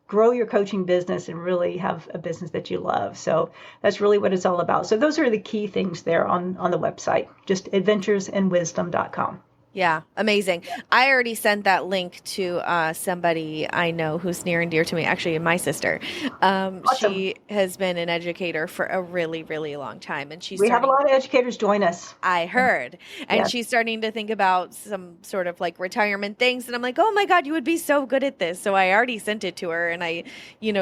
grow your coaching business and really have a business that you love. So that's really what it's all about. So those are the key things there on the website, just adventuresinwisdom.com. Yeah, amazing. I already sent that link to somebody I know who's near and dear to me, actually my sister. Awesome. She has been an educator for a really, really long time. And we have a lot of educators join us. I heard. And she's starting to think about some sort of like retirement things. And I'm like, oh my God, you would be so good at this. So I already sent it to her. And I,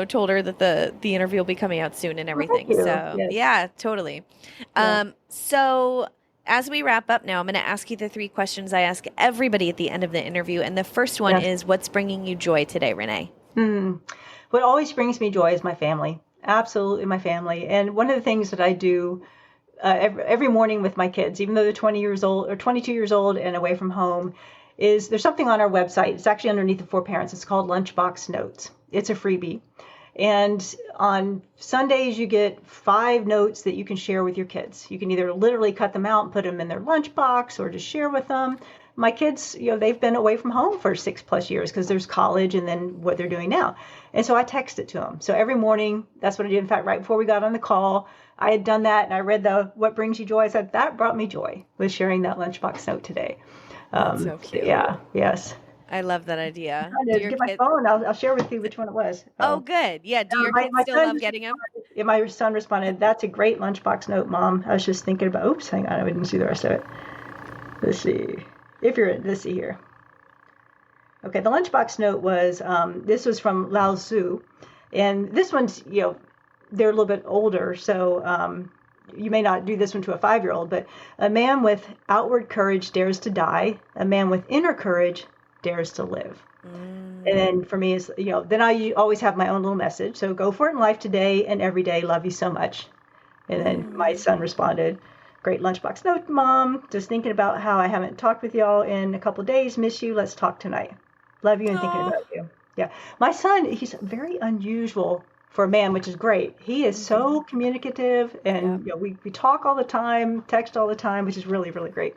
told her that the interview will be coming out soon and everything. So yeah, totally. Yeah. So as we wrap up now, I'm going to ask you the 3 questions I ask everybody at the end of the interview. And the first one is, what's bringing you joy today, Renaye? What always brings me joy is my family. Absolutely my family. And one of the things that I do every morning with my kids, even though they're 20 years old or 22 years old and away from home, is there's something on our website. It's actually underneath the 4 parents. It's called Lunchbox Notes. It's a freebie. And on Sundays, you get 5 notes that you can share with your kids. You can either literally cut them out and put them in their lunchbox or just share with them. My kids, they've been away from home for 6+ years because there's college and then what they're doing now. And so I text it to them. So every morning, that's what I did. In fact, right before we got on the call, I had done that and I read what brings you joy. I said, that brought me joy, was sharing that lunchbox note today. That's so cute. Yeah, yes. I love that idea. I get my phone. I'll share with you which one it was. Oh, good. Yeah. Do your kids still love getting them? Yeah, my son responded, that's a great lunchbox note, Mom. I was just thinking about, oops, hang on. I didn't see the rest of it. Let's see. Let's see here. Okay, the lunchbox note was, this was from Lao Tzu. And this one's, they're a little bit older, so you may not do this one to a 5-year-old, but a man with outward courage dares to die. A man with inner courage dares to live. And then for me is, then I always have my own little message. So go for it in life today and every day. Love you so much. And then my son responded, great lunchbox note, Mom. Just thinking about how I haven't talked with y'all in a couple of days. Miss you. Let's talk tonight. Love you and thinking about you. Yeah. My son, he's very unusual for a man, which is great. He is so communicative, and we talk all the time, text all the time, which is really, really great.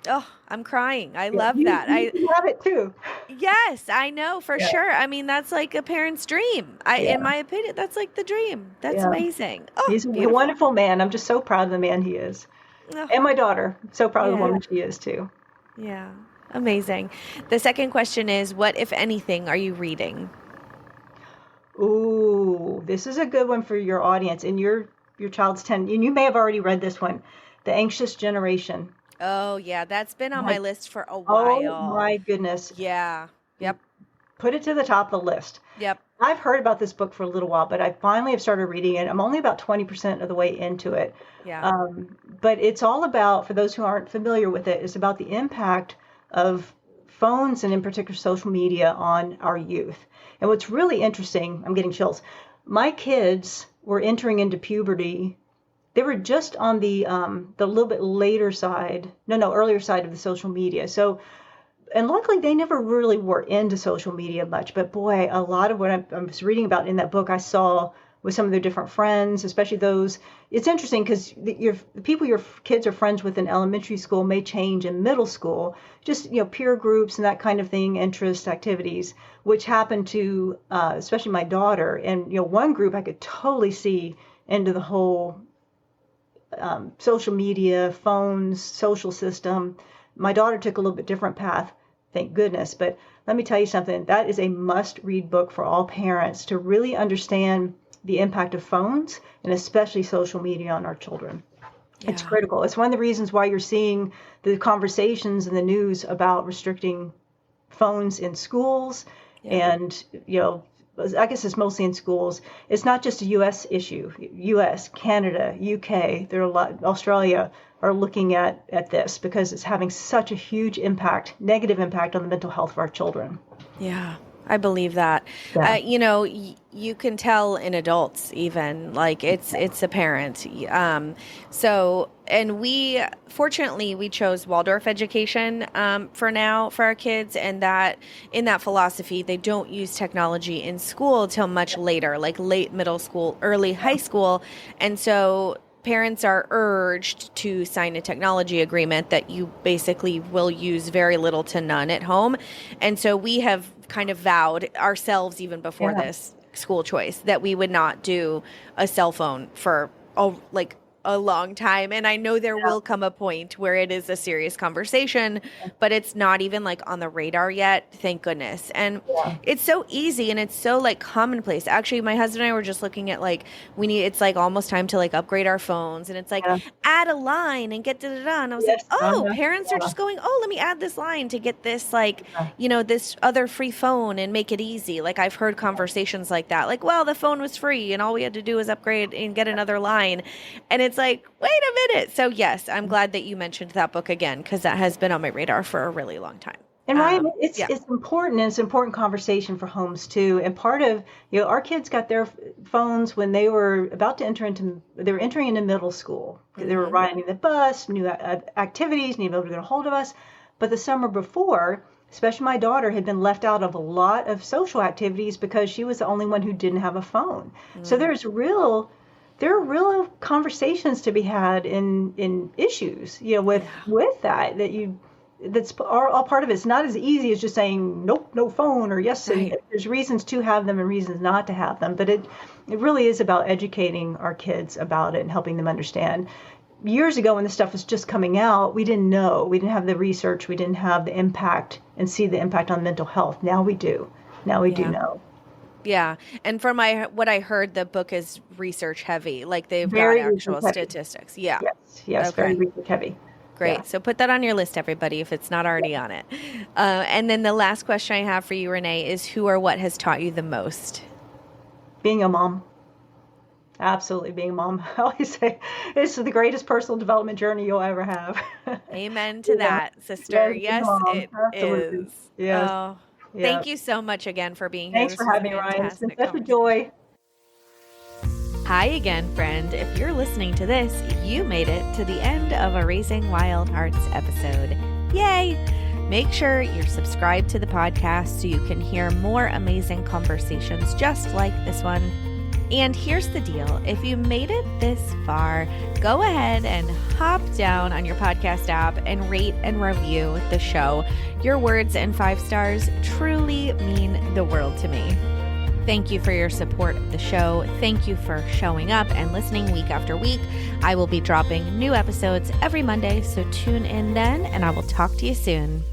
Oh, I'm crying. I love that. You have it too. Yes, I know for sure. I mean, that's like a parent's dream. In my opinion, that's like the dream. That's amazing. Oh, he's a wonderful man. I'm just so proud of the man he is. Oh. And my daughter, so proud of the woman she is too. Yeah. Amazing. The second question is, what, if anything, are you reading? Ooh, this is a good one for your audience. And your child's 10, and you may have already read this one, The Anxious Generation. Oh, yeah. That's been on my list for a while. Oh, my goodness. Yeah. Yep. Put it to the top of the list. Yep. I've heard about this book for a little while, but I finally have started reading it. I'm only about 20% of the way into it. Yeah. But it's all about, for those who aren't familiar with it, it's about the impact of phones and in particular social media on our youth. And what's really interesting, I'm getting chills. My kids were entering into puberty. They were just on the little bit later side, earlier side of the social media. So, and luckily they never really were into social media much. But boy, a lot of what I was reading about in that book, I saw with some of their different friends, especially those. It's interesting because the people your kids are friends with in elementary school may change in middle school, just, peer groups and that kind of thing, interest activities, which happened to, especially my daughter. And, one group I could totally see into the whole social media, phones, social system. My daughter took a little bit different path, thank goodness. But let me tell you something, that is a must-read book for all parents to really understand the impact of phones and especially social media on our children. Yeah. It's critical. It's one of the reasons why you're seeing the conversations in the news about restricting phones in schools. Yeah. And, I guess it's mostly in schools. It's not just a U.S. issue. U.S., Canada, UK, there are a lot, Australia are looking at this because it's having such a huge impact, negative impact on the mental health of our children. Yeah. I believe that. Yeah. You can tell in adults even, like it's apparent. And fortunately we chose Waldorf education for now for our kids, and that in that philosophy they don't use technology in school till much later, like late middle school, early high school. And so parents are urged to sign a technology agreement that you basically will use very little to none at home. And so we have kind of vowed ourselves, even before this school choice, that we would not do a cell phone for a long time. And I know there will come a point where it is a serious conversation, but it's not even like on the radar yet. Thank goodness. And it's so easy and it's so like commonplace. Actually, my husband and I were just looking at it's like almost time to like upgrade our phones. And it's like, add a line and get da-da-da. And I was like, parents are just going, let me add this line to get this this other free phone and make it easy. Like I've heard conversations like that. Like, well, the phone was free and all we had to do was upgrade and get another line. And it's like, wait a minute. So yes, I'm glad that you mentioned that book again, because that has been on my radar for a really long time. And Ryan, it's important, and it's an important conversation for homes too. And part of, our kids got their phones when they were about to they were entering into middle school. Mm-hmm. They were riding the bus, new activities, need to be able to get a hold of us. But the summer before, especially my daughter had been left out of a lot of social activities because she was the only one who didn't have a phone. Mm-hmm. So there are real conversations to be had in issues, with that's all part of it. It's not as easy as just saying nope, no phone, or yes. Right. There's reasons to have them and reasons not to have them, but it really is about educating our kids about it and helping them understand. Years ago, when this stuff was just coming out, we didn't know. We didn't have the research. We didn't have the impact and see the impact on mental health. Now we do. Now we do know. Yeah. And from what I heard, the book is research heavy. Like they've got actual statistics. Yeah. Yes. Okay. Very research heavy. Great. Yeah. So put that on your list, everybody, if it's not already on it. And then the last question I have for you, Renaye, is who or what has taught you the most? Being a mom. Absolutely, being a mom. I always say it's the greatest personal development journey you'll ever have. Amen to that, sister. Yes, being a Yes, mom. it Absolutely. is. Yes. Oh, Yeah. thank you so much again for being here. Thanks This for was a having me, Ryan. It's been fantastic such a conversation. joy. Hi again, friend. If you're listening to this, you made it to the end of a Raising Wild Hearts episode. Yay! Make sure you're subscribed to the podcast so you can hear more amazing conversations just like this one. And here's the deal. If you made it this far, go ahead and hop down on your podcast app and rate and review the show. Your words and 5 stars truly mean the world to me. Thank you for your support of the show. Thank you for showing up and listening week after week. I will be dropping new episodes every Monday, so tune in then, and I will talk to you soon.